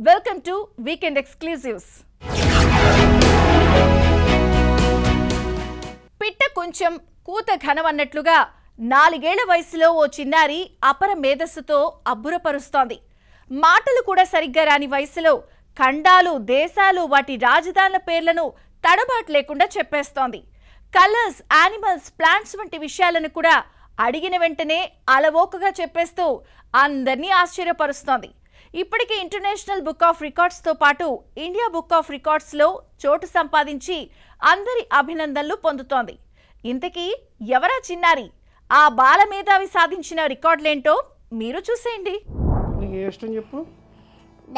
Welcome to Weekend Exclusives. పిట్ట కొంచెం కూత ఘనమన్నట్లుగా 4 ఏళ్ల వయసులో ఓ చిన్నారి అపర మేధస్సుతో అబ్బురపరుస్తోంది. మాటలు కూడా సరిగ్గా రాని వయసులో ఖండాలు, దేశాలు, వాటి రాజధానుల పేర్లను తడబాటు లేకుండా చెప్పేస్తోంది. కలర్స్, యానిమల్స్, ప్లాంట్స్ వంటి విషయాలను కూడా అడిగిన వెంటనే అలవోకగా చెప్పేస్తూ అందరినీ ఆశ్చర్యపరుస్తోంది. ఇప్పటికే ఇంటర్నేషనల్ బుక్ ఆఫ్ రికార్డ్స్ తో పాటు ఇండియా బుక్ ఆఫ్ రికార్డ్స్ లో చోటు సంపాదించి అందరి అభినందనలు పొందుతోంది. ఇంతకీ ఎవరా చిన్నారి? ఆ బాల మేధావి సాధించిన రికార్డులేంటో మీరు చూసేయండి. నీకు ఏ ఇష్టం చెప్పు.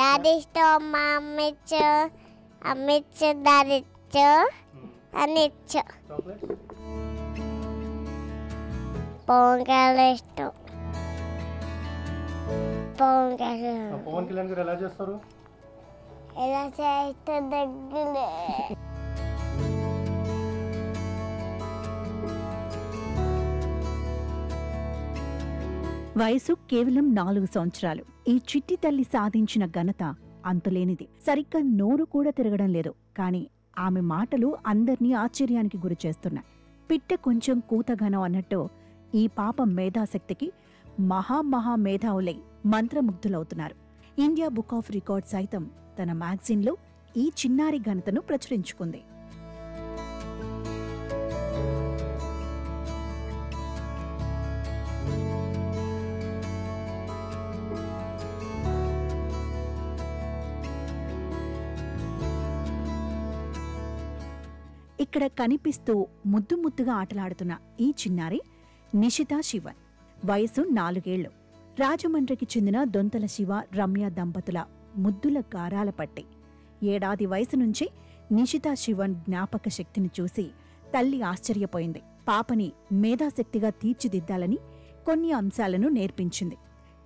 డాడీ ఇష్టం, మా అమ్మ ఇచ్చు, డాడీ ఇచ్చు అని ఇచ్చు. పొంగల్ ఇష్టం. పవన్ కళ్యాణ్ గారు ఎలా చేస్తారు? ఎలా చేస్తే దగ్గర వయసు కేవలం 4 సంవత్సరాలు. ఈ చిట్టి తల్లి సాధించిన ఘనత అంతులేనిది. సరిగ్గా నోరు కూడా తిరగడం లేదు. కానీ ఆమె మాటలు అందర్నీ ఆశ్చర్యానికి గురి చేస్తున్నాయి. పిట్ట కొంచెం కూతఘనం అన్నట్టు ఈ పాప మేధాశక్తికి మహా మేధావులై మంత్రముగ్ధులవుతున్నారు. ఇండియా బుక్ ఆఫ్ రికార్డ్ సైతం తన మ్యాగజైన్లో ఈ చిన్నారి ఘనతను ప్రచురించుకుంది. ఇక్కడ కనిపిస్తూ ముద్దుగా ఆటలాడుతున్న ఈ చిన్నారి నిషితా శివన్. వయసు 4 ఏళ్లు. రాజమండ్రికి చెందిన దొంతల శివ, రమ్య దంపతుల ముద్దుల గారాల పట్టి. ఏడాది వయసు నుంచే నిషితా శివన్ జ్ఞాపక శక్తిని చూసి తల్లి ఆశ్చర్యపోయింది. పాపని మేధాశక్తిగా తీర్చిదిద్దాలని కొన్ని అంశాలను నేర్పించింది.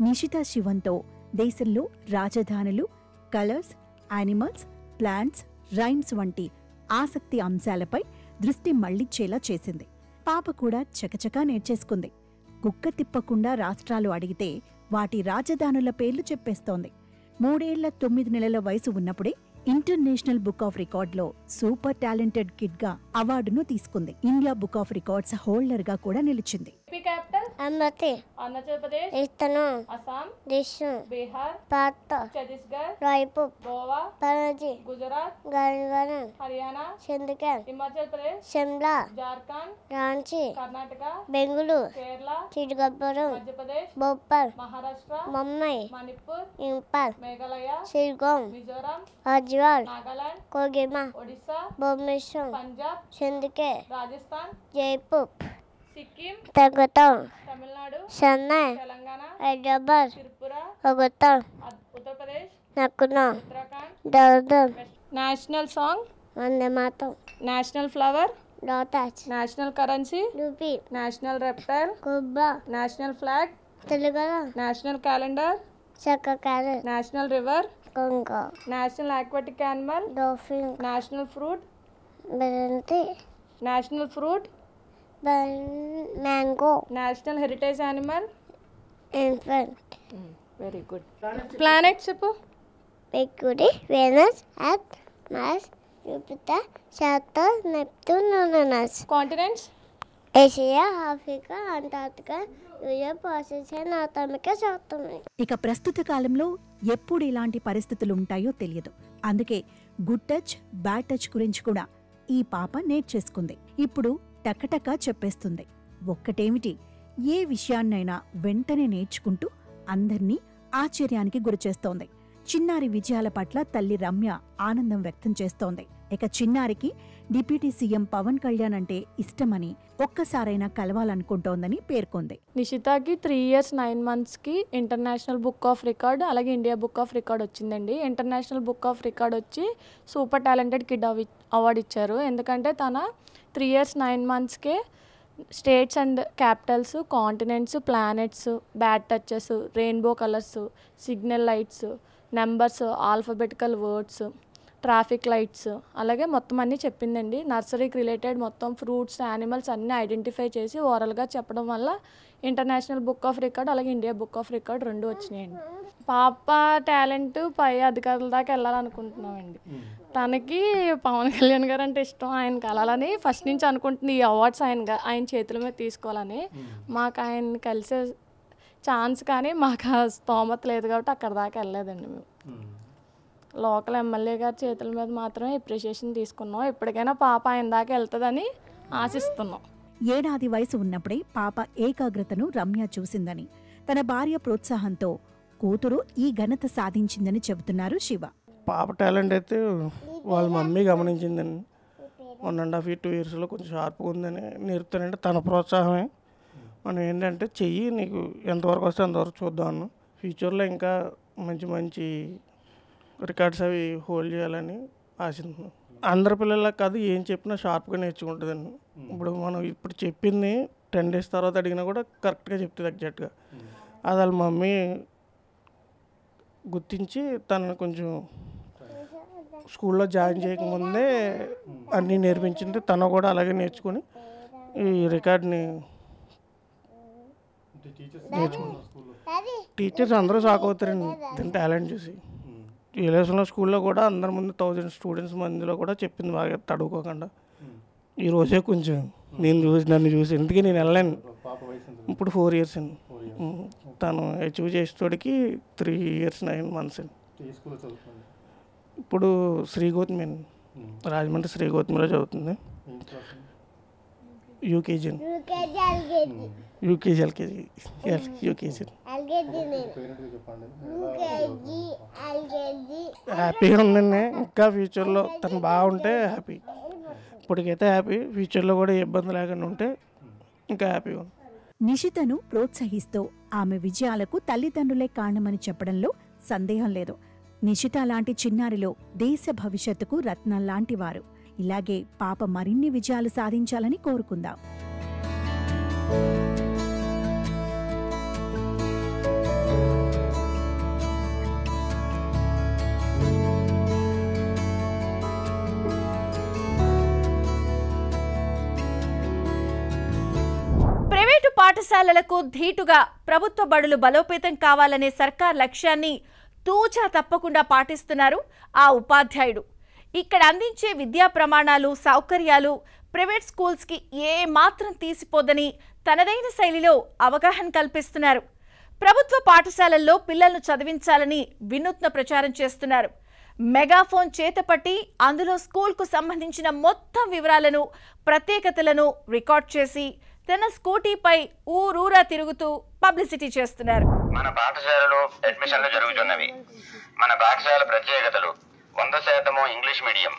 నిషితా శివన్తో దేశంలో రాజధానులు, కలర్స్, యానిమల్స్, ప్లాంట్స్, రైమ్స్ వంటి ఆసక్తి అంశాలపై దృష్టి మళ్లించేలా చేసింది. పాప కూడా చకచకా నేర్చేసుకుంది. కుక్క తిప్పకుండా రాష్ట్రాలు అడిగితే వాటి రాజధానుల పేర్లు చెప్పేస్తోంది. 3 ఏళ్ల 9 నెలల వయసు ఉన్నప్పుడే ఇంటర్నేషనల్ బుక్ ఆఫ్ రికార్డ్లో సూపర్ టాలెంటెడ్ కిడ్ గా అవార్డును తీసుకుంది. India book of records holder గా కూడా నిలిచింది. అమ్మతి అరుణాచల్ ప్రదేశ్, ఇస్తను, అస్సాం, దిశు, బీహార్, పాత, ఛత్తీస్గఢ్, రాయపూర్, గోవా, పనజీ, గుజరాత్, గంగవరం, హర్యానా, చంద్రకాంత్, హిమాచల్ ప్రదేశ్, షిమ్లా, జార్ఖండ్, రాంచీ, కర్ణాటక, బెంగళూరు, కేరళ, చిట్టగపురం, మధ్యప్రదేశ్, భోపాల్, మహారాష్ట్ర, ముంబై, మణిపూర్, ఇంపాల్, మేఘాలయ, సిల్గోం, మిజోరాం, అజ్వాల్, నాగాలాండ్, కోహిమా, ఒడిశా, భువనేశ్వర్, పంజాబ్, చంద్రకే, రాజస్థాన్, జైపూర్, సిక్కిం, తగతం, తమిళనాడు, చెన్నై, తెలంగాణ, హైదరాబాద్, త్రిపుర, ఒకతం, ఉత్తరప్రదేశ్, నక్కున, ఉత్తరాఖండ్. దర్దం, national song, Vande Mataram, national flower, lotus, national currency, rupee, national reptile, cobra, national flag, తెలుగులో national calendar, చక్కకారు, national river, Ganga, national aquatic animal, dolphin, national fruit, బెరంతి, national fruit, mango, national heritage animal. Infant, very good. Planet చెప్పు. Mercury, Venus, Earth, Mars, Jupiter, Saturn, Neptune, Uranus. Continents. Asia, Africa, Antarctica, Europe, Australia, North America, South America. ఇక ప్రస్తుత కాలంలో ఎప్పుడు ఇలాంటి పరిస్థితులు ఉంటాయో తెలియదు. అందుకే గుడ్ టచ్, బ్యాడ్ టచ్ గురించి కూడా ఈ పాప నేర్చేసుకుంది. ఇప్పుడు టకటకా చెప్పేస్తుంది. ఒక్కటేమిటి, ఏ విషయాన్నైనా వెంటనే నేర్చుకుంటూ అందర్నీ ఆశ్చర్యానికి గురిచేస్తోంది. చిన్నారి విజయాల పట్ల తల్లి రమ్య ఆనందం వ్యక్తం చేస్తోంది. ఇక చిన్నారికి డిప్యూటీ సీఎం పవన్ కళ్యాణ్ అంటే ఇష్టమని ఒక్కసారైనా కలవాలనుకుంటోందని పేర్కొంది. నిషితాకి 3 years 9 monthsకి ఇంటర్నేషనల్ బుక్ ఆఫ్ రికార్డ్ అలాగే ఇండియా బుక్ ఆఫ్ రికార్డ్ వచ్చిందండి. ఇంటర్నేషనల్ బుక్ ఆఫ్ రికార్డ్ వచ్చి సూపర్ టాలెంటెడ్ కిడ్ అవార్డు ఇచ్చారు. ఎందుకంటే తన 3 years 9 monthsకే states and capitals, continents, planets, bad touches, rainbow colours, signal lights, numbers, alphabetical words, traffic lights అలాగే మొత్తం అన్నీ చెప్పిందండి. నర్సరీకి రిలేటెడ్ మొత్తం ఫ్రూట్స్, యానిమల్స్ అన్నీ ఐడెంటిఫై చేసి ఓరల్గా చెప్పడం వల్ల ఇంటర్నేషనల్ బుక్ ఆఫ్ రికార్డ్ అలాగే ఇండియా బుక్ ఆఫ్ రికార్డ్ 2 వచ్చినాయండి. పాప టాలెంట్ పై అధికారుల దాకా వెళ్ళాలనుకుంటున్నామండి. తనకి పవన్ కళ్యాణ్ గారు అంటే ఇష్టం, ఆయన కలాలని ఫస్ట్ నుంచి అనుకుంటుంది. ఈ అవార్డ్స్ ఆయన చేతుల మీద తీసుకోవాలని. మాకు ఆయన కలిసే ఛాన్స్ కానీ మాకు స్తోమత లేదు కాబట్టి అక్కడ దాకా వెళ్ళలేదండి. మేము లోకల్ ఎమ్మెల్యే గారి చేతుల మీద మాత్రమే అప్రిషియేషన్ తీసుకున్నాం. ఎప్పటికైనా పాప ఆయన దాకా వెళ్తుందని ఆశిస్తున్నాం. ఏడాది వయసు ఉన్నప్పుడే పాప ఏకాగ్రతను రమ్య చూసిందని, తన భార్య ప్రోత్సాహంతో కూతురు ఈ ఘనత సాధించిందని చెబుతున్నారు శివ. పాప టాలెంట్ అయితే వాళ్ళ మమ్మీ గమనించిందని 1.5 2 ఇయర్స్లో కొంచెం షార్ప్గా ఉందని నేర్పుతానంటే తన ప్రోత్సాహమే. మనం ఏంటంటే చెయ్యి, నీకు ఎంతవరకు వస్తే అంతవరకు చూద్దాం అన్న. ఫ్యూచర్లో ఇంకా మంచి మంచి రికార్డ్స్ అవి హోల్డ్ చేయాలని ఆశిస్తున్నాం. అందరి పిల్లలకు కాదు, ఏం చెప్పినా షార్ప్గా నేర్చుకుంటుందండి. ఇప్పుడు మనం ఇప్పుడు చెప్పింది 10 days తర్వాత అడిగినా కూడా కరెక్ట్గా చెప్తుంది ఎగ్జాక్ట్గా. అది వాళ్ళ మమ్మీ గుర్తించి తనను కొంచెం స్కూల్లో జాయిన్ చేయకముందే అన్నీ నేర్పించింది. తను కూడా అలాగే నేర్చుకొని ఈ రికార్డ్ని నేర్చుకున్నాను. టీచర్స్ అందరూ షాక్ అవుతారండి దీని టాలెంట్ చూసి. రిలేషన్లో స్కూల్లో కూడా అందరి ముందు 1000 స్టూడెంట్స్ మందిలో కూడా చెప్పింది బాగా తడుకోకుండా. ఈరోజే కొంచెం నన్ను చూసి ఇంటికి నేను వెళ్ళాను. ఇప్పుడు 4 years అండి. తను అచీవ్ చేసేటోడికి 3 years 9 months అండి. ఇప్పుడు శ్రీగౌతమి అండి, రాజమండ్రి శ్రీగౌతమిలో చదువుతుంది. UKG LKG. హ్యాపీగా ఉందండి. ఇంకా ఫ్యూచర్లో తను బాగుంటే హ్యాపీ. ఇప్పటికైతే హ్యాపీ. ఫ్యూచర్లో కూడా ఏ ఇబ్బంది లేకుండా ఉంటే ఇంకా హ్యాపీగా ఉంది. నిషితను ప్రోత్సహిస్తూ ఆమె విజయాలకు తల్లిదండ్రులే కారణమని చెప్పడంలో సందేహం లేదు. నిషిత లాంటి చిన్నారిలో దేశ భవిష్యత్తుకు రత్నం లాంటివారు. ఇలాగే పాప మరిన్ని విజయాలు సాధించాలని కోరుకుందాం. ప్రైవేటు పాఠశాలలకు ధీటుగా ప్రభుత్వ బడులు బలోపేతం కావాలనే సర్కార్ లక్ష్యాన్ని తూచా తప్పకుండా పాటిస్తున్నారు ఆ ఉపాధ్యాయుడు. ఇక్కడ అందించే విద్యా ప్రమాణాలు, సౌకర్యాలు ప్రైవేట్ స్కూల్స్కి ఏ మాత్రం తీసిపోదని తనదైన శైలిలో అవగాహన కల్పిస్తున్నారు. ప్రభుత్వ పాఠశాలల్లో పిల్లలను చదివించాలని వినూత్న ప్రచారం చేస్తున్నారు. మెగాఫోన్ చేతపట్టి అందులో స్కూల్కు సంబంధించిన మొత్తం వివరాలను, ప్రత్యేకతలను రికార్డ్ చేసి తన స్కూటీపై ఊరూరా తిరుగుతూ పబ్లిసిటీ చేస్తున్నారు. మన పాఠశాలలో అడ్మిషన్లు జరుగుతున్నవి. మన పాఠశాల ప్రత్యేకతలు 100% ఇంగ్లీష్ మీడియం.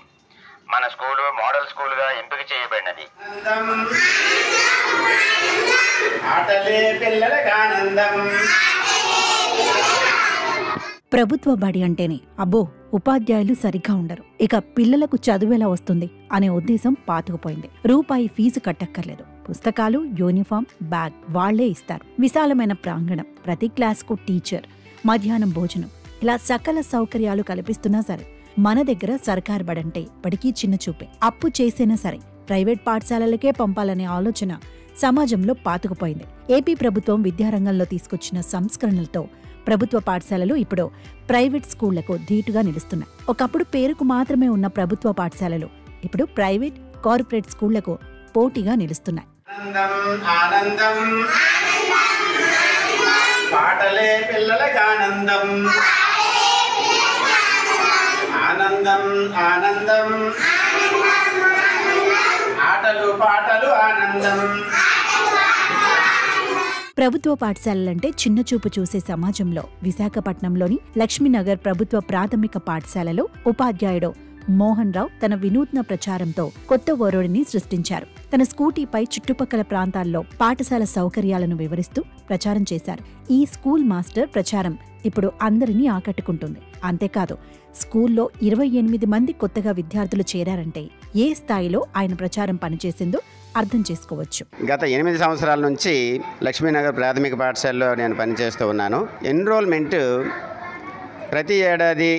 మన స్కూలు మోడల్ స్కూలుగా ఎంపిక చేయబడినది. ప్రభుత్వ బడి అంటేనే అబ్బో ఉపాధ్యాయులు సరిగ్గా ఉండరు, ఇక పిల్లలకు చదువెలా వస్తుంది అనే ఉద్దేశం పాతుకుపోయింది. రూపాయి ఫీజు కట్టక్కర్లేదు. పుస్తకాలు, యూనిఫామ్, బ్యాగ్ వాళ్లే ఇస్తారు. విశాలమైన ప్రాంగణం, ప్రతి క్లాస్కు టీచర్, మధ్యాహ్నం భోజనం, ఇలా సకల సౌకర్యాలు కల్పిస్తున్నా సరే మన దగ్గర సర్కార్ బడంటే ఇప్పటికీ చిన్న చూపే. అప్పు చేసినా సరే ప్రైవేట్ పాఠశాలలకే పంపాలనే ఆలోచన సమాజంలో పాతుకుపోయింది. ఏపీ ప్రభుత్వం విద్యారంగంలో తీసుకొచ్చిన సంస్కరణలతో ప్రభుత్వ పాఠశాలలు ఇప్పుడు ప్రైవేట్ స్కూళ్లకు ధీటుగా నిలుస్తున్నాయి. ఒకప్పుడు పేరుకు మాత్రమే ఉన్న ప్రభుత్వ పాఠశాలలు ఇప్పుడు ప్రైవేట్, కార్పొరేట్ స్కూళ్లకు పోటీగా నిలుస్తున్నాయి. పాటలే పిల్లలకు ఆనందం, ఆనందం ఆనందం, ఆటలు పాటలు ఆనందం. ప్రభుత్వ పాఠశాలలంటే చిన్నచూపు చూసే సమాజంలో విశాఖపట్నంలోని లక్ష్మీనగర్ ప్రభుత్వ ప్రాథమిక పాఠశాలలో ఉపాధ్యాయుడు మోహన్ రావు తన వినూత్న ప్రచారంతో కొత్త ఒరవడిని సృష్టించారు. తన స్కూటీపై చుట్టుపక్కల ప్రాంతాల్లో పాఠశాల సౌకర్యాలను వివరిస్తూ ప్రచారం చేశారు. ఈ స్కూల్ మాస్టర్ ప్రచారం ఇప్పుడు అందరినీ ఆకట్టుకుంటుంది. అంతేకాదు, స్కూల్లో 28 మంది కొత్తగా విద్యార్థులు చేరారంటే ఏ స్థాయిలో ఆయన ప్రచారం పనిచేసిందో అర్థం చేసుకోవచ్చు. గత 8 సంవత్సరాల నుంచి లక్ష్మీనగర్ ప్రాథమిక పాఠశాలలో నేను పనిచేస్తూ ఉన్నాను. ఎన్రోల్మెంట్ ప్రతి ఏడాది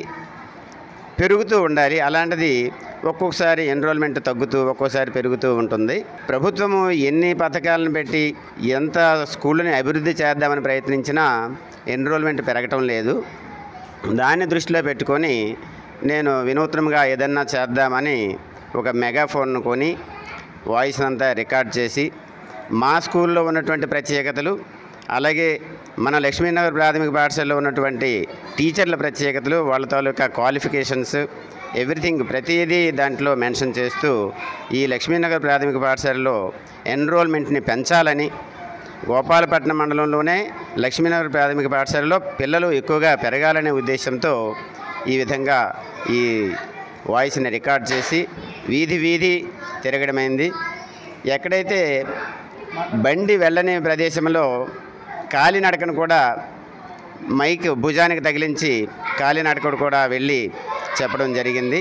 పెరుగుతూ ఉండాలి. అలాంటిది ఒక్కొక్కసారి ఎన్రోల్మెంట్ తగ్గుతూ ఒక్కోసారి పెరుగుతూ ఉంటుంది. ప్రభుత్వము ఎన్ని పథకాలను పెట్టి ఎంత స్కూళ్ళని అభివృద్ధి చేద్దామని ప్రయత్నించినా ఎన్రోల్మెంట్ పెరగటం లేదు. దాన్ని దృష్టిలో పెట్టుకొని నేను వినూత్నంగా ఏదన్నా చేద్దామని ఒక మెగాఫోన్ను కొని వాయిస్ అంతా రికార్డ్ చేసి మా స్కూల్లో ఉన్నటువంటి ప్రత్యేకతలు, అలాగే మన లక్ష్మీనగర్ ప్రాథమిక పాఠశాలలో ఉన్నటువంటి టీచర్ల ప్రత్యేకతలు, వాళ్ళ తాలూకా క్వాలిఫికేషన్స్, ఎవ్రీథింగ్ ప్రతిదీ దాంట్లో మెన్షన్ చేస్తూ ఈ లక్ష్మీనగర్ ప్రాథమిక పాఠశాలలో ఎన్రోల్మెంట్ని పెంచాలని, గోపాలపట్నం మండలంలోనే లక్ష్మీనగర్ ప్రాథమిక పాఠశాలలో పిల్లలు ఎక్కువగా పెరగాలనే ఉద్దేశంతో ఈ విధంగా ఈ వాయిస్ని రికార్డ్ చేసి వీధి వీధి తిరగడమైంది. ఎక్కడైతే బండి వెళ్ళని ప్రదేశంలో కాలినడకను కూడా మైక్ భుజానికి తగిలించి కాలినడకను కూడా వెళ్ళి చెప్పడం జరిగింది.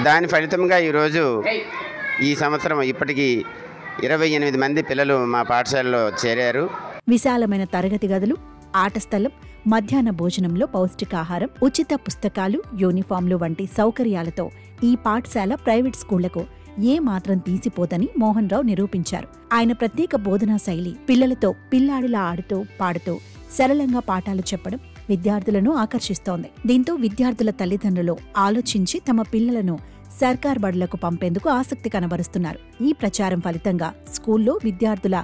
దాని ఫలితంగా ఈరోజు ఈ సంవత్సరం ఇప్పటికీ 28 మంది పిల్లలు మా పాఠశాలలో చేరారు. విశాలమైన తరగతి గదులు, ఆట స్థలం, మధ్యాహ్న భోజనంలో పౌష్టికాహారం, ఉచిత పుస్తకాలు, యూనిఫామ్లు వంటి సౌకర్యాలతో ఈ పాఠశాల ప్రైవేట్ స్కూళ్లకు ఏ మాత్రం తీసిపోదని మోహన్ రావు నిరూపించారు. ఆయన ప్రత్యేక బోధనా శైలి పిల్లలతో పిల్లాడిలా ఆడుతూ పాడుతూ సరళంగా పాఠాలు చెప్పడం విద్యార్థులను ఆకర్షిస్తోంది. దీంతో విద్యార్థుల తల్లిదండ్రులు ఆలోచించి తమ పిల్లలను సర్కార్ బడులకు పంపేందుకు ఆసక్తి కనబరుస్తున్నారు. ఈ ప్రచారం ఫలితంగా స్కూల్లో విద్యార్థుల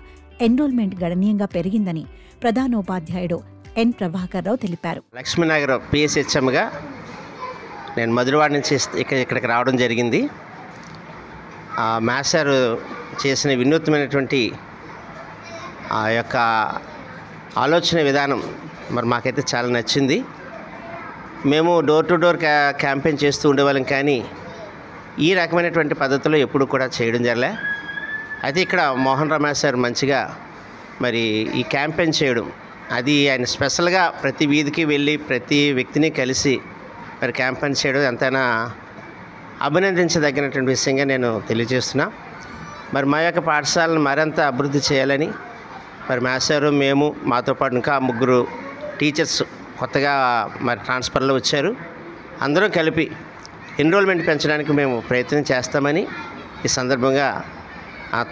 ఎన్రోల్మెంట్ గణనీయంగా పెరిగిందని ప్రధానోపాధ్యాయుడు ఎన్ ప్రభాకర్ రావు తెలిపారు. లక్ష్మీనగర్ పిఎస్హెచ్ఎంగా నేను మధురవాడ నుంచి ఇక్కడికి రావడం జరిగింది. మాస్టర్ చేసిన వినూత్నమైనటువంటి ఆ యొక్క ఆలోచన విధానం మరి మాకైతే చాలా నచ్చింది. మేము డోర్ టు డోర్ క్యాంపెయిన్ చేస్తూ ఉండేవాళ్ళం, కానీ ఈ రకమైనటువంటి పద్ధతిలో ఎప్పుడు కూడా చేయడం జరలే. అయితే ఇక్కడ మోహన్ రావు మాస్టర్ మంచిగా మరి ఈ క్యాంపెయిన్ చేయడం, అది ఆయన స్పెషల్గా ప్రతి వీధికి వెళ్ళి ప్రతి వ్యక్తిని కలిసి మరి క్యాంపెయిన్ చేయడం ఎంతైనా అభినందించదగినటువంటి విషయంగా నేను తెలియజేస్తున్నా. మరి మా యొక్క పాఠశాలను మరింత అభివృద్ధి చేయాలని మరి మాస్టారు, మేము, మాతో పాటు ఇంకా 3 టీచర్స్ కొత్తగా మరి ట్రాన్స్ఫర్లో వచ్చారు. అందరం కలిపి ఎన్రోల్మెంట్ పెంచడానికి మేము ప్రయత్నం చేస్తామని ఈ సందర్భంగా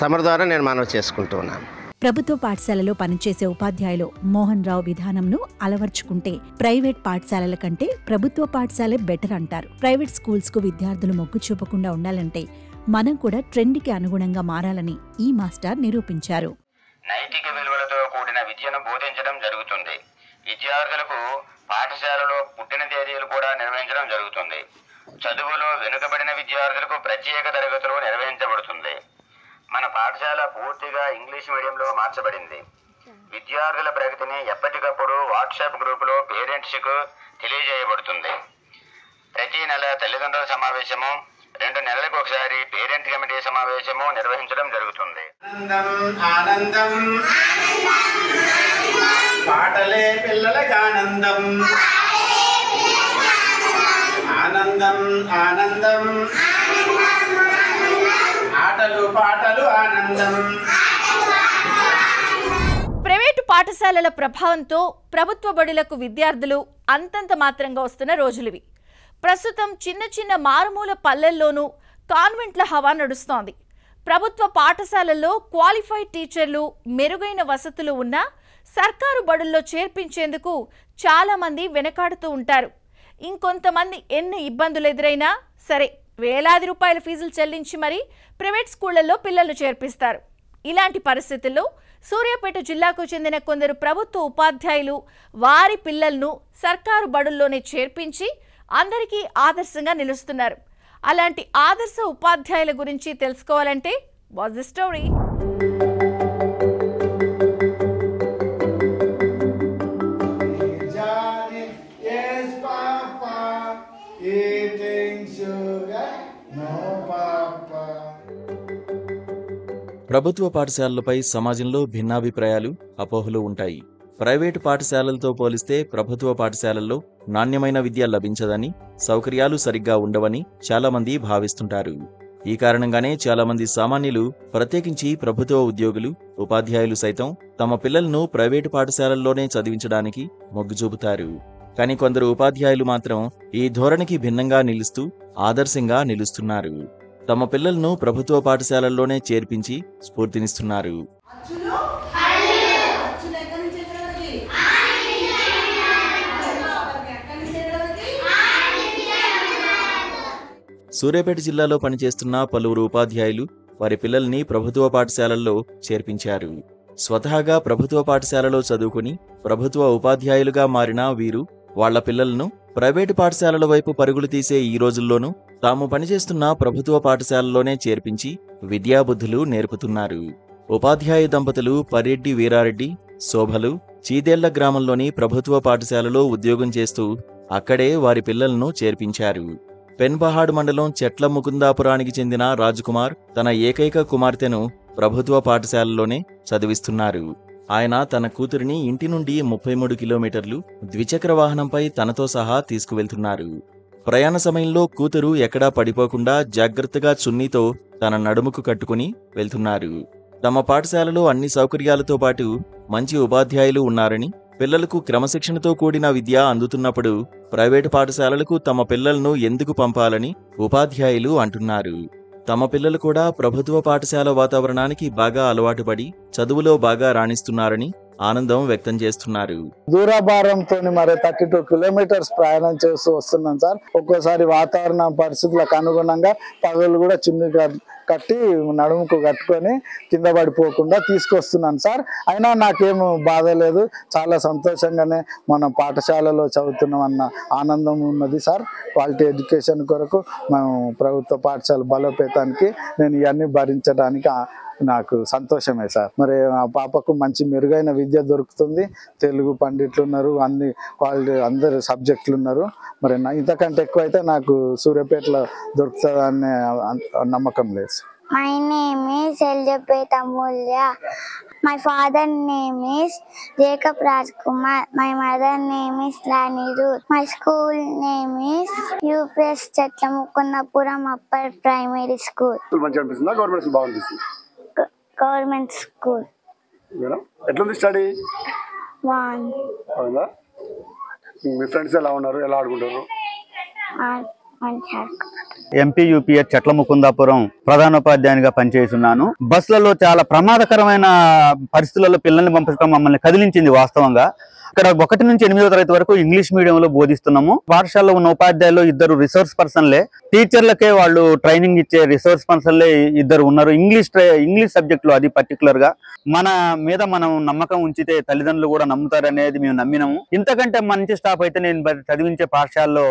తమరి ద్వారా నేను మనవి చేసుకుంటూ ఉన్నాను. ప్రభుత్వ పాఠశాలలో పనిచేసే ఉపాధ్యాయులు మోహన్ రావు విధానంను అలవర్చుకుంటే ప్రైవేట్ పాఠశాలల కంటే ప్రభుత్వ పాఠశాలే బెటర్ అంటారు. ప్రైవేట్ స్కూల్స్ కు విద్యార్థులు మొగ్గు చూపకుండా ఉండాలంటే మనం కూడా ట్రెండ్కి అనుగుణంగా మారాలని ఈ మాస్టర్ నిరూపించారు. నైతిక విలువలతో కూడిన విద్యను బోధించడం జరుగుతుంది. విద్యార్థులకు పాఠశాలలో పుట్టిన తేదీలు కూడా నిర్వహించడం జరుగుతుంది. చదువులో వెనుకబడిన విద్యార్థులకు ప్రత్యేక తరగతులు నిర్వహించబడుతుంది. మన పాఠశాల పూర్తిగా ఇంగ్లీష్ మీడియంలో మార్చబడింది. విద్యార్థుల ప్రగతిని ఎప్పటికప్పుడు వాట్సాప్ గ్రూపులో పేరెంట్స్కు తెలియజేయబడుతుంది. ప్రతి నెల తల్లిదండ్రుల సమావేశము, 2 నెలలకు ఒకసారి పేరెంట్ కమిటీ సమావేశము నిర్వహించడం జరుగుతుంది. ఆనందం పాటలే పిల్లలకు ఆనందం, ఆనందం ఆనందం ఆటలు పాటలు ఆనందం. ప్రైవేటు పాఠశాలల ప్రభావంతో ప్రభుత్వ బడులకు విద్యార్థులు అంతంత మాత్రంగా వస్తున్న రోజులివి. ప్రస్తుతం చిన్న చిన్న మారుమూల పల్లెల్లోనూ కాన్వెంట్ల హవా నడుస్తోంది. ప్రభుత్వ పాఠశాలల్లో క్వాలిఫైడ్ టీచర్లు, మెరుగైన వసతులు ఉన్నా సర్కారు బడుల్లో చేర్పించేందుకు చాలామంది వెనకాడుతూ ఉంటారు. ఇంకొంతమంది ఎన్ని ఇబ్బందులు ఎదురైనా సరే వేలాది రూపాయల ఫీజులు చెల్లించి మరీ ప్రైవేట్ స్కూళ్లలో పిల్లలను చేర్పిస్తారు. ఇలాంటి పరిస్థితుల్లో సూర్యాపేట జిల్లాకు చెందిన కొందరు ప్రభుత్వ ఉపాధ్యాయులు వారి పిల్లలను సర్కారు బడుల్లోనే చేర్పించి అందరికీ ఆదర్శంగా నిలుస్తున్నారు. అలాంటి ఆదర్శ ఉపాధ్యాయుల గురించి తెలుసుకోవాలంటే వాచ్ ది స్టోరీ. ప్రభుత్వ పాఠశాలలపై సమాజంలో భిన్నాభిప్రాయాలు, అపోహలు ఉంటాయి. ప్రైవేటు పాఠశాలలతో పోలిస్తే ప్రభుత్వ పాఠశాలల్లో నాణ్యమైన విద్య లభించదని, సౌకర్యాలు సరిగ్గా ఉండవని చాలామంది భావిస్తుంటారు. ఈ కారణంగానే చాలామంది సామాన్యులు, ప్రత్యేకించి ప్రభుత్వ ఉద్యోగులు, ఉపాధ్యాయులు సైతం తమ పిల్లలను ప్రైవేటు పాఠశాలల్లోనే చదివించడానికి మొగ్గు చూపుతారు. కానీ కొందరు ఉపాధ్యాయులు మాత్రం ఈ ధోరణికి భిన్నంగా నిలుస్తూ ఆదర్శంగా నిలుస్తున్నారు. తమ పిల్లలను ప్రభుత్వ పాఠశాలల్లోనే చేర్పించి స్ఫూర్తినిస్తున్నారు. సూర్యాపేట జిల్లాలో పనిచేస్తున్న పలువురు ఉపాధ్యాయులు వారి పిల్లల్ని ప్రభుత్వ పాఠశాలల్లో చేర్పించారు. స్వతహాగా ప్రభుత్వ పాఠశాలలో చదువుకుని ప్రభుత్వ ఉపాధ్యాయులుగా మారిన వీరు వాళ్ల పిల్లలను ప్రైవేటు పాఠశాలల వైపు పరుగులు తీసే ఈ రోజుల్లోనూ తాము పనిచేస్తున్న ప్రభుత్వ పాఠశాలలోనే చేర్పించి విద్యాబుద్ధులు నేర్పుతున్నారు. ఉపాధ్యాయ దంపతులు పర్రెడ్డి వీరారెడ్డి, శోభలు చీదేళ్ల గ్రామంలోని ప్రభుత్వ పాఠశాలలో ఉద్యోగం చేస్తూ అక్కడే వారి పిల్లలను చేర్పించారు. పెన్బహాడ్ మండలం చెట్ల ముకుందాపురానికి చెందిన రాజ్కుమార్ తన ఏకైక కుమార్తెను ప్రభుత్వ పాఠశాలలోనే చదివిస్తున్నారు. ఆయన తన కూతురిని ఇంటి నుండి 33 కిలోమీటర్లు ద్విచక్ర వాహనంపై తనతో సహా తీసుకువెళ్తున్నారు. ప్రయాణ సమయంలో కూతురు ఎక్కడా పడిపోకుండా జాగ్రత్తగా చున్నీతో తన నడుముకు కట్టుకుని వెళ్తున్నారు. తమ పాఠశాలలో అన్ని సౌకర్యాలతో పాటు మంచి ఉపాధ్యాయులు ఉన్నారని, పిల్లలకు క్రమశిక్షణతో కూడిన విద్య అందుతున్నప్పుడు ప్రైవేటు పాఠశాలలకు తమ పిల్లలను ఎందుకు పంపాలని ఉపాధ్యాయులు అంటున్నారు. తమ పిల్లలు కూడా ప్రభుత్వ పాఠశాల వాతావరణానికి బాగా అలవాటు పడి చదువులో బాగా రాణిస్తున్నారని ఆనందం వ్యక్తం చేస్తున్నారు. దూరాభారంతో మరి 32 కిలోమీటర్స్ ప్రయాణం చేస్తూ వస్తున్నాం సార్. ఒక్కోసారి వాతావరణ పరిస్థితులకు అనుగుణంగా పగలు కూడా చున్నీ కట్టి నడుముకు కట్టుకొని కింద పడిపోకుండా తీసుకొస్తున్నాను సార్. అయినా నాకేం బాధ లేదు, చాలా సంతోషంగానే మనం పాఠశాలలో చదువుతున్నాం అన్న ఆనందం ఉన్నది సార్. క్వాలిటీ ఎడ్యుకేషన్ కొరకు మేము ప్రభుత్వ పాఠశాల బలోపేతానికి నేను ఇవన్నీ భరించడానికి నాకు సంతోషమే సార్. మరి ఆ పాపకు మంచి మెరుగైన విద్య దొరుకుతుంది. తెలుగు పండిట్లు ఉన్నారు, అన్ని క్వాలిటీ అందరు సబ్జెక్టులు ఉన్నారు. మరి ఇంతకంటే ఎక్కువ అయితే నాకు సూర్యాపేటలో దొరుకుతుందనే నమ్మకం లేదు. My name is Eljapet Amulya. My father name is Jacob Rajkumar. My mother name is Lani Ruth. My school name is UPS Chetlamukundapuram Upper Primary School. మంచిగా అనిపిస్తుందా? గవర్నమెంట్ స్కూల్ బాగుంది. Government school. ఎట్లుంది స్టడీ? బాగుంది. మీ friends ఎలా ఉన్నారు? ఎలా ఆడుకుంటారు? MP UPS చెట్లముకుందాపురం ప్రధానోపాధ్యాయునిగా పనిచేస్తున్నాను. బస్సులలో చాలా ప్రమాదకరమైన పరిస్థితులలో పిల్లల్ని పంపించడం మమ్మల్ని కదిలించింది. వాస్తవంగా ఇక్కడ 1 నుంచి 8వ తరగతి వరకు ఇంగ్లీష్ మీడియంలో బోధిస్తున్నాము. పాఠశాలలో ఉన్న ఉపాధ్యాయులు 2 రిసోర్స్ పర్సన్లే, టీచర్లకే వాళ్ళు ట్రైనింగ్ ఇచ్చే రిసోర్స్ పర్సన్లే 2 ఉన్నారు. ఇంగ్లీష్ సబ్జెక్ట్ లో అది పర్టికులర్ గా మన మీద మనం నమ్మకం ఉంచితే తల్లిదండ్రులు కూడా నమ్ముతారనేది మేము నమ్మినాము. ఇంతకంటే మంచి స్టాఫ్ అయితే నేను చదివించే పాఠశాలలో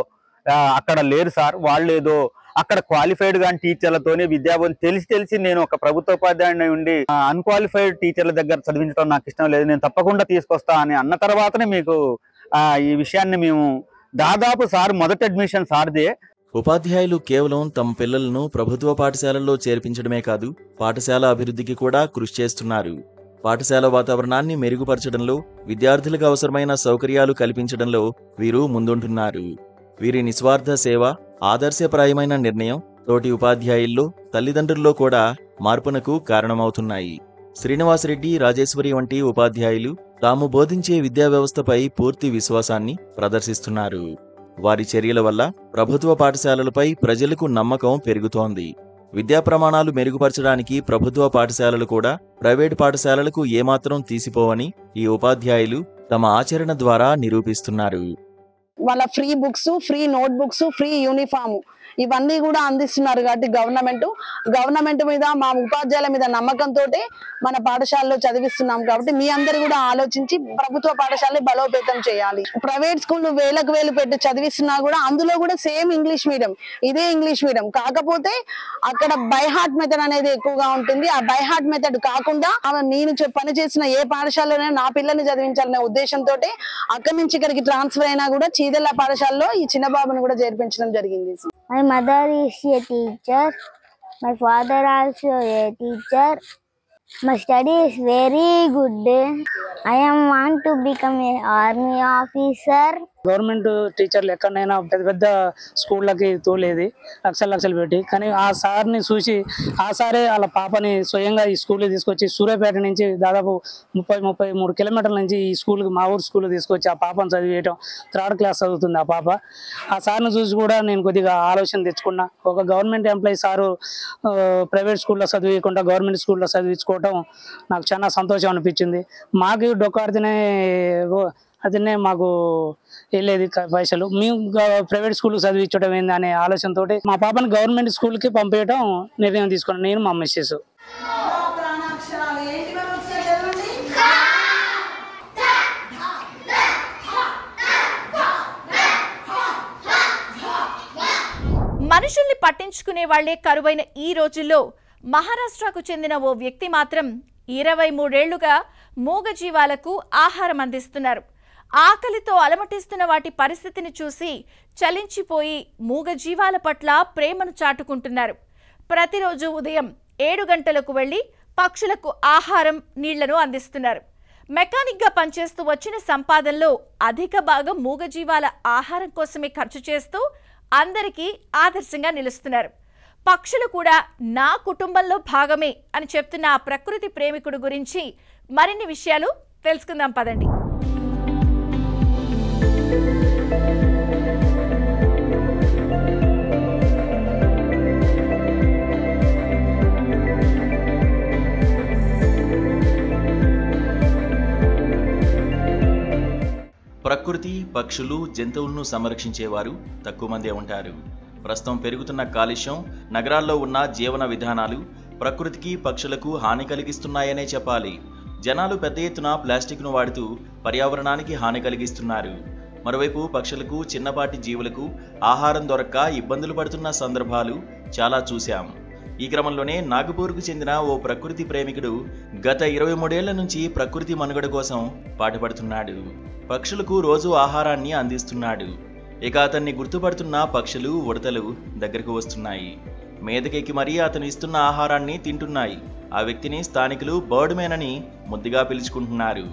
అక్కడ లేరు సార్. వాళ్ళు ఏదో అక్కడ క్వాలిఫైడ్ గా టీచర్లతోనే విద్యాబోధన తెలిసి నేను ఒక ప్రభుత్వ ఉపాధ్యాయుని ఉండి అన్క్వాలిఫైడ్ టీచర్ల దగ్గర చదివించడం నాకు ఇష్టం లేదు, నేను తప్పకుండా తీసుకొస్తా అని అన్న తర్వాతనే మీకు ఈ విషయాన్ని మేము దాదాపు సార్ మొదటి అడ్మిషన్ సార్దే. ఉపాధ్యాయులు కేవలం తమ పిల్లలను ప్రభుత్వ పాఠశాలల్లో చేర్పించడమే కాదు, పాఠశాల అభివృద్ధికి కూడా కృషి చేస్తున్నారు. పాఠశాల వాతావరణాన్ని మెరుగుపరచడంలో, విద్యార్థులకు అవసరమైన సౌకర్యాలు కల్పించడంలో వీరు ముందుంటున్నారు. వీరి నిస్వార్థ సేవ, ఆదర్శప్రాయమైన నిర్ణయం తోటి ఉపాధ్యాయుల్లో, తల్లిదండ్రుల్లో కూడా మార్పునకు కారణమవుతున్నాయి. శ్రీనివాసరెడ్డి, రాజేశ్వరి వంటి ఉపాధ్యాయులు తాము బోధించే విద్యా వ్యవస్థపై పూర్తి విశ్వాసాన్ని ప్రదర్శిస్తున్నారు. వారి చర్యల వల్ల ప్రభుత్వ పాఠశాలలపై ప్రజలకు నమ్మకం పెరుగుతోంది. విద్యా ప్రమాణాలు మెరుగుపరచడానికి ప్రభుత్వ పాఠశాలలు కూడా ప్రైవేటు పాఠశాలలకు ఏమాత్రం తీసిపోవని ఈ ఉపాధ్యాయులు తమ ఆచరణ ద్వారా నిరూపిస్తున్నారు. వాళ్ళ free books, free note books, free uniform ఇవన్నీ కూడా అందిస్తున్నారు. కాబట్టి గవర్నమెంట్ మీద, మా ఉపాధ్యాయుల మీద నమ్మకంతో మన పాఠశాలలో చదివిస్తున్నాం. కాబట్టి మీ అందరు కూడా ఆలోచించి ప్రభుత్వ పాఠశాలని బలోపేతం చేయాలి. ప్రైవేట్ స్కూల్ వేలకు వేలు పెట్టి చదివిస్తున్నా కూడా అందులో కూడా సేమ్ ఇంగ్లీష్ మీడియం, ఇదే ఇంగ్లీష్ మీడియం. కాకపోతే అక్కడ బై హార్ట్ మెథడ్ అనేది ఎక్కువగా ఉంటుంది. ఆ బై హార్ట్ మెథడ్ కాకుండా నేను పని చేసిన ఏ పాఠశాలలోనే నా పిల్లల్ని చదివించాలనే ఉద్దేశంతో అక్కడి నుంచి ఇక్కడికి ట్రాన్స్ఫర్ అయినా కూడా చీదెళ్ల పాఠశాలలో ఈ చిన్న బాబుని కూడా చేర్పించడం జరిగింది. My mother is a teacher. My father also a teacher. My study is very good. I want to become an army officer. Government టీచర్లు ఎక్కడైనా పెద్ద పెద్ద స్కూళ్ళకి తోలేది లక్షలు పెట్టి, కానీ ఆ సార్ని చూసి ఆ సారే వాళ్ళ పాపని స్వయంగా ఈ స్కూల్కి తీసుకొచ్చి సూర్యాపేట నుంచి దాదాపు 33 కిలోమీటర్ల నుంచి ఈ స్కూల్కి, మా ఊరు స్కూల్కి తీసుకొచ్చి ఆ పాపను చదివేయటం. 3rd క్లాస్ చదువుతుంది ఆ పాప. ఆ సార్ని చూసి కూడా నేను కొద్దిగా ఆలోచన తెచ్చుకున్నా. ఒక గవర్నమెంట్ ఎంప్లాయీ సారు ప్రైవేట్ స్కూల్లో చదివించకుండా గవర్నమెంట్ స్కూల్లో చదివించుకోవటం నాకు చాలా సంతోషం అనిపించింది. మాకు అతనే మాకు వెళ్ళేది పైసలు, మేము ప్రైవేట్ స్కూల్కి చదివించడం ఏంది అనే ఆలోచనతో మా పాపని గవర్నమెంట్ స్కూల్కి పంపించడం నిర్ణయం తీసుకున్నాను నేను, మా మిస్సెస్. మనుషుల్ని పట్టించుకునే వాళ్లే కరువైన ఈ రోజుల్లో మహారాష్ట్రకు చెందిన ఓ వ్యక్తి మాత్రం 23 ఏళ్లుగా మూగజీవాలకు ఆహారం అందిస్తున్నారు. ఆకలితో అలమటిస్తున్న వాటి పరిస్థితిని చూసి చలించిపోయి మూగజీవాల పట్ల ప్రేమను చాటుకుంటున్నారు. ప్రతిరోజు ఉదయం 7 గంటలకు వెళ్లి పక్షులకు ఆహారం, నీళ్లను అందిస్తున్నారు. మెకానిక్గా పనిచేస్తూ వచ్చిన సంపాదనలో అధిక భాగం మూగజీవాల ఆహారం కోసమే ఖర్చు చేస్తూ అందరికీ ఆదర్శంగా నిలుస్తున్నారు. పక్షులు కూడా నా కుటుంబంలో భాగమే అని చెప్తున్న ఆ ప్రకృతి ప్రేమికుడు గురించి మరిన్ని విషయాలు తెలుసుకుందాం పదండి. ప్రకృతి, పక్షులు, జంతువులను సంరక్షించేవారు తక్కువ మందే ఉంటారు. ప్రస్తుతం పెరుగుతున్న కాలుష్యం, నగరాల్లో ఉన్న జీవన విధానాలు ప్రకృతికి, పక్షులకు హాని కలిగిస్తున్నాయనే చెప్పాలి. జనాలు పెద్ద ఎత్తున ప్లాస్టిక్ను వాడుతూ పర్యావరణానికి హాని కలిగిస్తున్నారు. మరోవైపు పక్షులకు, చిన్నపాటి జీవులకు ఆహారం దొరక్క ఇబ్బందులు పడుతున్న సందర్భాలు చాలా చూశాం. ఈ క్రమంలోనే నాగపూర్కు చెందిన ఓ ప్రకృతి ప్రేమికుడు గత 23 ఏళ్ల నుంచి ప్రకృతి మనుగడ కోసం పాటుపడుతున్నాడు. పక్షులకు రోజు ఆహారాన్ని అందిస్తున్నాడు. ఇక అతన్ని గుర్తుపడుతున్న పక్షులు, ఉడతలు దగ్గరకు వస్తున్నాయి. మీదకెక్కి మరీ అతను ఇస్తున్న ఆహారాన్ని తింటున్నాయి. ఆ వ్యక్తిని స్థానికులు బర్డ్ మ్యాన్ అని ముద్దుగా పిలుచుకుంటున్నారు.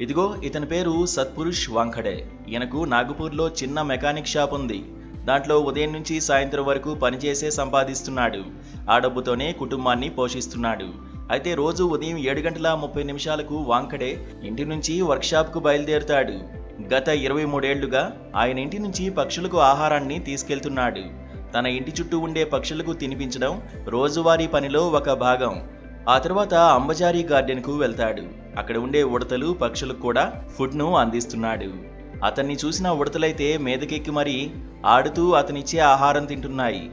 ఇదిగో ఇతని పేరు సత్పురుష్ వాంఖడే. ఈయనకు నాగపూర్లో చిన్న మెకానిక్ షాప్ ఉంది. దాంట్లో ఉదయం నుంచి సాయంత్రం వరకు పనిచేసే సంపాదిస్తున్నాడు. ఆ డబ్బుతోనే కుటుంబాన్ని పోషిస్తున్నాడు. అయితే రోజు ఉదయం 7:30 వాంఖడే ఇంటి నుంచి వర్క్షాప్కు బయలుదేరుతాడు. గత 23 ఏళ్లుగా ఆయన ఇంటి నుంచి పక్షులకు ఆహారాన్ని తీసుకెళ్తున్నాడు. తన ఇంటి చుట్టూ ఉండే పక్షులకు తినిపించడం రోజువారీ పనిలో ఒక భాగం. ఆ తర్వాత అంబజారీ గార్డెన్కు వెళ్తాడు. అక్కడ ఉండే ఉడతలు, పక్షులకు కూడా ఫుడ్ను అందిస్తున్నాడు. అతన్ని చూసిన ఉడతలైతే మీదకెక్కి మరీ ఆడుతూ అతనిచ్చే ఆహారం తింటున్నాయి.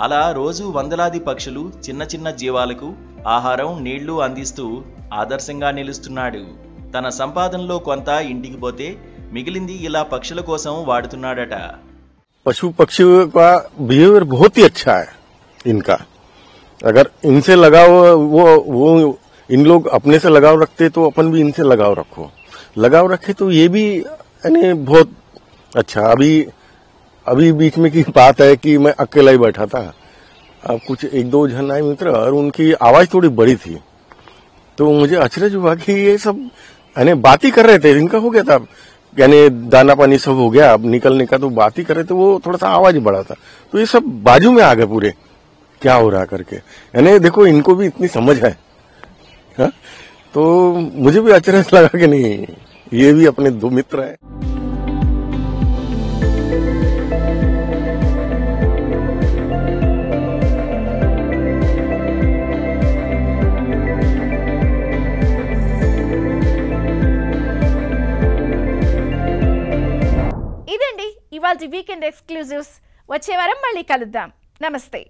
అలా రోజు వందలాది పక్షులు, చిన్న చిన్న జీవాలకు ఆహారం, నీళ్లు అందిస్తూ ఆదర్శంగా నిలుస్తున్నాడు. తన సంపాదనలో కొంత ఇంటికి పోతే మిగిలింది ఇలా పక్షుల కోసం వాడుతున్నాడట. पशु पक्षियों का बिहेवियर बहुत ही अच्छा है इनका. अगर इनसे लगाव वो इन लोग अपने से लगाव रखते तो अपन भी इनसे लगाव रखे तो ये भी यानी बहुत अच्छा. अभी बीच में की बात है कि मैं अकेला ही बैठा था. अब कुछ 1-2 जन आए मित्र और उनकी आवाज थोड़ी बड़ी थी तो मुझे अचरज हुआ कि ये सब यानी बात ही कर रहे थे. इनका हो गया था यानी दाना पानी सब हो गया, अब निकलने का तो बात ही कर रहे थे. वो थोड़ा सा आवाज बढ़ा था तो ये सब बाजू में आ गए पूरे, क्या हो रहा करके. यानी देखो इनको भी इतनी समझ है. हाँ? तो मुझे भी अचरज लगा कि नहीं ये भी अपने 2 मित्र हैं. ఇదండి ఇవాల్టి వీకెండ్ ఎక్స్క్లూజివ్స్. వచ్చే వారం మళ్ళీ కలుద్దాం. నమస్తే.